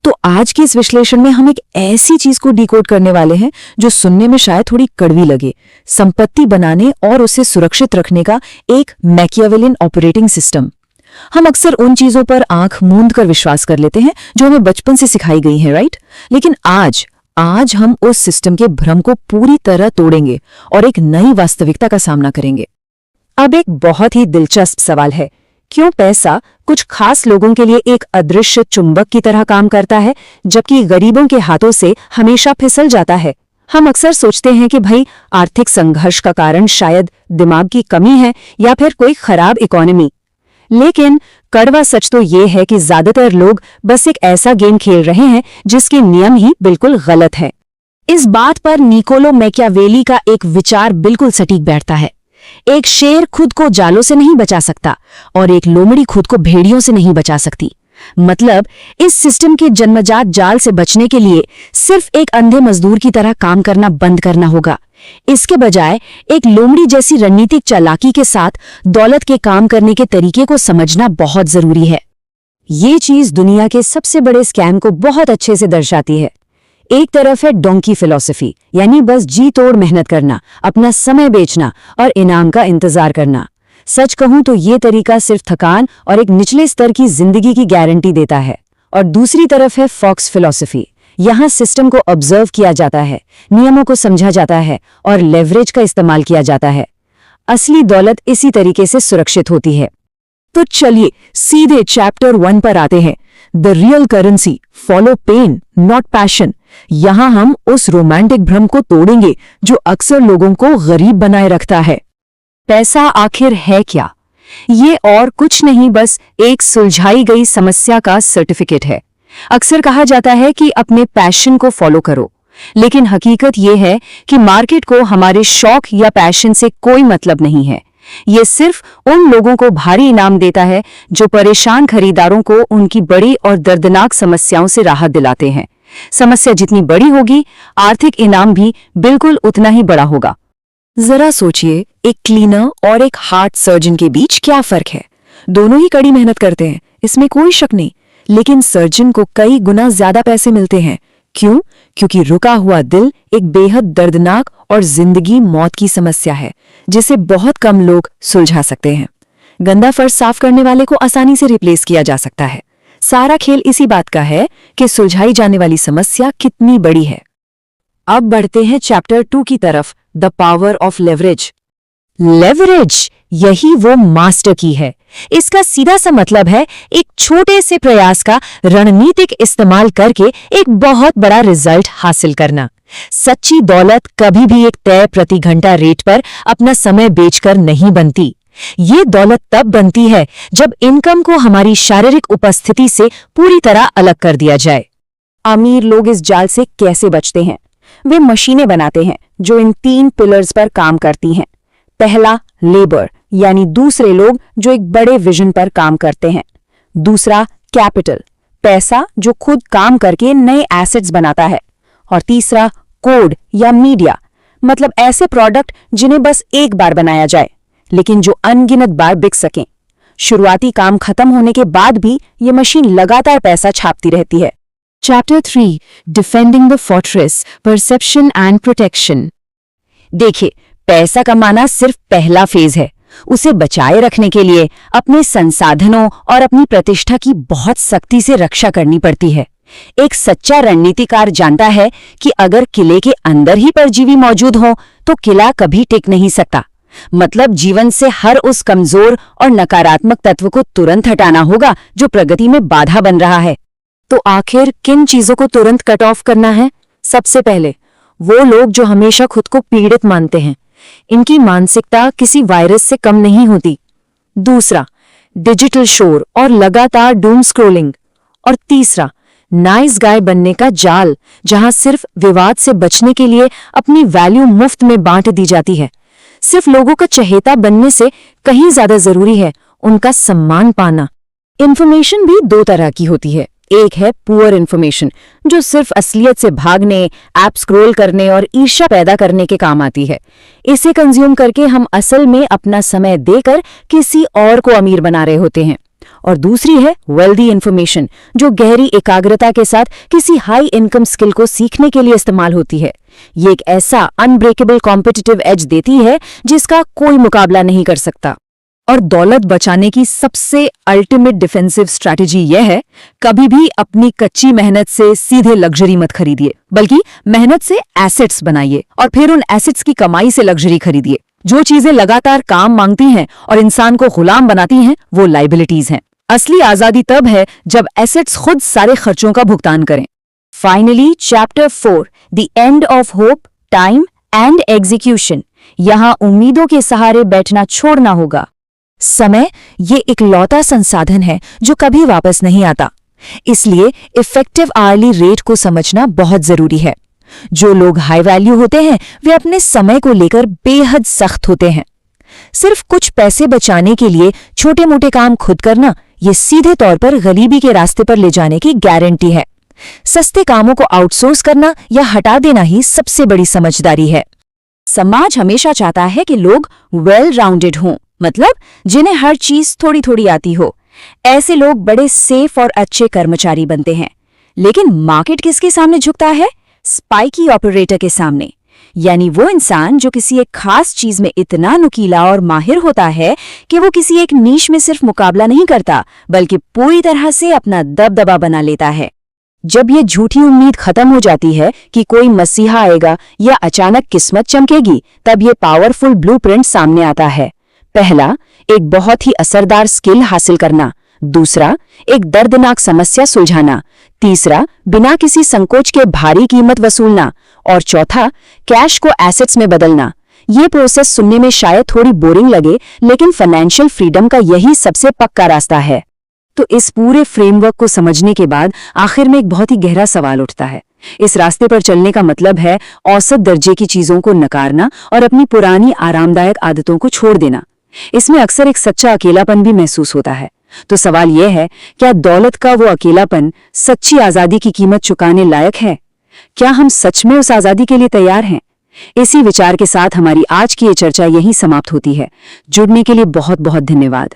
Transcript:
तो आज के इस विश्लेषण में हम एक ऐसी चीज को डिकोड करने वाले हैं जो सुनने में शायद थोड़ी कड़वी लगे, संपत्ति बनाने और उसे सुरक्षित रखने का एक मैकियावेलियन ऑपरेटिंग सिस्टम। हम अक्सर उन चीजों पर आंख मूंद कर विश्वास कर लेते हैं जो हमें बचपन से सिखाई गई हैं, राइट? लेकिन आज हम उस सिस्टम के भ्रम को पूरी तरह तोड़ेंगे और एक नई वास्तविकता का सामना करेंगे। अब एक बहुत ही दिलचस्प सवाल है, क्यों पैसा कुछ खास लोगों के लिए एक अदृश्य चुंबक की तरह काम करता है जबकि गरीबों के हाथों से हमेशा फिसल जाता है? हम अक्सर सोचते हैं कि भाई आर्थिक संघर्ष का कारण शायद दिमाग की कमी है या फिर कोई खराब इकोनॉमी। लेकिन कड़वा सच तो ये है कि ज्यादातर लोग बस एक ऐसा गेम खेल रहे हैं जिसके नियम ही बिल्कुल गलत है। इस बात पर निकोलो मैकियावेली का एक विचार बिल्कुल सटीक बैठता है। एक शेर खुद को जालों से नहीं बचा सकता और एक लोमड़ी खुद को भेड़ियों से नहीं बचा सकती। मतलब इस सिस्टम के जन्मजात जाल से बचने के लिए सिर्फ एक अंधे मजदूर की तरह काम करना बंद करना होगा। इसके बजाय एक लोमड़ी जैसी रणनीतिक चालाकी के साथ दौलत के काम करने के तरीके को समझना बहुत जरूरी है। ये चीज दुनिया के सबसे बड़े स्कैम को बहुत अच्छे से दर्शाती है। एक तरफ है डोंकी फिलॉसफी, यानी बस जी तोड़ मेहनत करना, अपना समय बेचना और इनाम का इंतजार करना। सच कहूं तो ये तरीका सिर्फ थकान और एक निचले स्तर की जिंदगी की गारंटी देता है। और दूसरी तरफ है फॉक्स फिलॉसफी। यहाँ सिस्टम को ऑब्जर्व किया जाता है, नियमों को समझा जाता है और लेवरेज का इस्तेमाल किया जाता है। असली दौलत इसी तरीके से सुरक्षित होती है। तो चलिए सीधे चैप्टर 1 पर आते हैं, the real currency, follow pain not passion. यहां हम उस रोमांटिक भ्रम को तोड़ेंगे जो अक्सर लोगों को गरीब बनाए रखता है। पैसा आखिर है क्या? ये और कुछ नहीं, बस एक सुलझाई गई समस्या का सर्टिफिकेट है। अक्सर कहा जाता है कि अपने पैशन को फॉलो करो, लेकिन हकीकत ये है कि मार्केट को हमारे शौक या पैशन से कोई मतलब नहीं है। ये सिर्फ उन लोगों को भारी इनाम देता है जो परेशान खरीदारों को उनकी बड़ी और दर्दनाक समस्याओं से राहत दिलाते हैं। समस्या जितनी बड़ी होगी, आर्थिक इनाम भी बिल्कुल उतना ही बड़ा होगा। जरा सोचिए, एक क्लीनर और एक हार्ट सर्जन के बीच क्या फर्क है? दोनों ही कड़ी मेहनत करते हैं, इसमें कोई शक नहीं, लेकिन सर्जन को कई गुना ज्यादा पैसे मिलते हैं। क्यों? क्योंकि रुका हुआ दिल एक बेहद दर्दनाक और जिंदगी मौत की समस्या है जिसे बहुत कम लोग सुलझा सकते हैं। गंदा फर्श साफ करने वाले को आसानी से रिप्लेस किया जा सकता है। सारा खेल इसी बात का है कि सुलझाई जाने वाली समस्या कितनी बड़ी है। अब बढ़ते हैं चैप्टर 2 की तरफ, the power of leverage. Leverage, यही वो मास्टर की है। इसका सीधा सा मतलब है एक छोटे से प्रयास का रणनीतिक इस्तेमाल करके एक बहुत बड़ा रिजल्ट हासिल करना। सच्ची दौलत कभी भी एक तय प्रति घंटा रेट पर अपना समय बेचकर नहीं बनती। ये दौलत तब बनती है जब इनकम को हमारी शारीरिक उपस्थिति से पूरी तरह अलग कर दिया जाए। अमीर लोग इस जाल से कैसे बचते हैं? वे मशीनें बनाते हैं जो इन 3 पिलर्स पर काम करती हैं। पहला, लेबर, यानी दूसरे लोग जो एक बड़े विजन पर काम करते हैं। दूसरा, कैपिटल, पैसा जो खुद काम करके नए एसेट्स बनाता है। और तीसरा, कोड या मीडिया, मतलब ऐसे प्रोडक्ट जिन्हें बस एक बार बनाया जाए लेकिन जो अनगिनत बार बिक सकें। शुरुआती काम खत्म होने के बाद भी ये मशीन लगातार पैसा छापती रहती है। Chapter 3, defending the fortress, perception and protection. देखिए, पैसा कमाना सिर्फ पहला फेज है। उसे बचाए रखने के लिए अपने संसाधनों और अपनी प्रतिष्ठा की बहुत सख्ती से रक्षा करनी पड़ती है। एक सच्चा रणनीतिकार जानता है कि अगर किले के अंदर ही परजीवी मौजूद हो तो किला कभी टिक नहीं सकता। मतलब जीवन से हर उस कमजोर और नकारात्मक तत्व को तुरंत हटाना होगा जो प्रगति में बाधा बन रहा है। तो आखिर किन चीजों को तुरंत कट ऑफ करना है? सबसे पहले, वो लोग जो हमेशा खुद को पीड़ित मानते हैं। इनकी मानसिकता किसी वायरस से कम नहीं होती। दूसरा, डिजिटल शोर और लगातार डूम स्क्रोलिंग। और तीसरा, नाइस गाय बनने का जाल, जहां सिर्फ विवाद से बचने के लिए अपनी वैल्यू मुफ्त में बांट दी जाती है। सिर्फ लोगों का चहेता बनने से कहीं ज्यादा जरूरी है उनका सम्मान पाना। इन्फॉर्मेशन भी 2 तरह की होती है। एक है पुअर इन्फॉर्मेशन, जो सिर्फ असलियत से भागने, ऐप स्क्रॉल करने और ईर्ष्या पैदा करने के काम आती है। इसे कंज्यूम करके हम असल में अपना समय देकर किसी और को अमीर बना रहे होते हैं। और दूसरी है वेल्दी इंफॉर्मेशन, जो गहरी एकाग्रता के साथ किसी हाई इनकम स्किल को सीखने के लिए इस्तेमाल होती है। ये एक ऐसा अनब्रेकेबल कॉम्पिटिटिव एज देती है जिसका कोई मुकाबला नहीं कर सकता। और दौलत बचाने की सबसे अल्टीमेट डिफेंसिव स्ट्रैटेजी यह है, कभी भी अपनी कच्ची मेहनत से सीधे लग्जरी मत खरीदिए, बल्कि मेहनत से एसेट्स बनाइए और फिर उन एसेट्स की कमाई से लग्जरी खरीदिए। जो चीजें लगातार काम मांगती हैं और इंसान को गुलाम बनाती हैं, वो लाइबिलिटीज हैं। असली आजादी तब है जब एसेट्स खुद सारे खर्चों का भुगतान करें। Finally, chapter 4, the end of hope, time and execution. यहाँ उम्मीदों के सहारे बैठना छोड़ना होगा। समय ये इकलौता संसाधन है जो कभी वापस नहीं आता, इसलिए इफेक्टिव आवर्ली रेट को समझना बहुत जरूरी है। जो लोग हाई वैल्यू होते हैं वे अपने समय को लेकर बेहद सख्त होते हैं। सिर्फ कुछ पैसे बचाने के लिए छोटे मोटे काम खुद करना, ये सीधे तौर पर गरीबी के रास्ते पर ले जाने की गारंटी है। सस्ते कामों को आउटसोर्स करना या हटा देना ही सबसे बड़ी समझदारी है। समाज हमेशा चाहता है कि लोग वेल राउंडेड हों, मतलब जिन्हें हर चीज थोड़ी थोड़ी आती हो। ऐसे लोग बड़े सेफ और अच्छे कर्मचारी बनते हैं। लेकिन मार्केट किसके सामने झुकता है? स्पाइकी ऑपरेटर के सामने। यानी वो इंसान जो किसी एक खास चीज में इतना नुकीला और माहिर होता है कि वो किसी एक नीश में सिर्फ मुकाबला नहीं करता, बल्कि पूरी तरह से अपना दबदबा बना लेता है। जब ये झूठी उम्मीद खत्म हो जाती है कि कोई मसीहा आएगा या अचानक किस्मत चमकेगी, तब ये पावरफुल ब्लूप्रिंट सामने आता है। पहला, एक बहुत ही असरदार स्किल हासिल करना। दूसरा, एक दर्दनाक समस्या सुलझाना। तीसरा, बिना किसी संकोच के भारी कीमत वसूलना। और चौथा, कैश को एसेट्स में बदलना। ये प्रोसेस सुनने में शायद थोड़ी बोरिंग लगे, लेकिन फाइनेंशियल फ्रीडम का यही सबसे पक्का रास्ता है। तो इस पूरे फ्रेमवर्क को समझने के बाद आखिर में एक बहुत ही गहरा सवाल उठता है। इस रास्ते पर चलने का मतलब है औसत दर्जे की चीजों को नकारना और अपनी पुरानी आरामदायक आदतों को छोड़ देना। इसमें अक्सर एक सच्चा अकेलापन भी महसूस होता है। तो सवाल यह है, क्या दौलत का वो अकेलापन सच्ची आजादी की कीमत चुकाने लायक है? क्या हम सच में उस आजादी के लिए तैयार हैं? इसी विचार के साथ हमारी आज की ये चर्चा यहीं समाप्त होती है। जुड़ने के लिए बहुत बहुत धन्यवाद।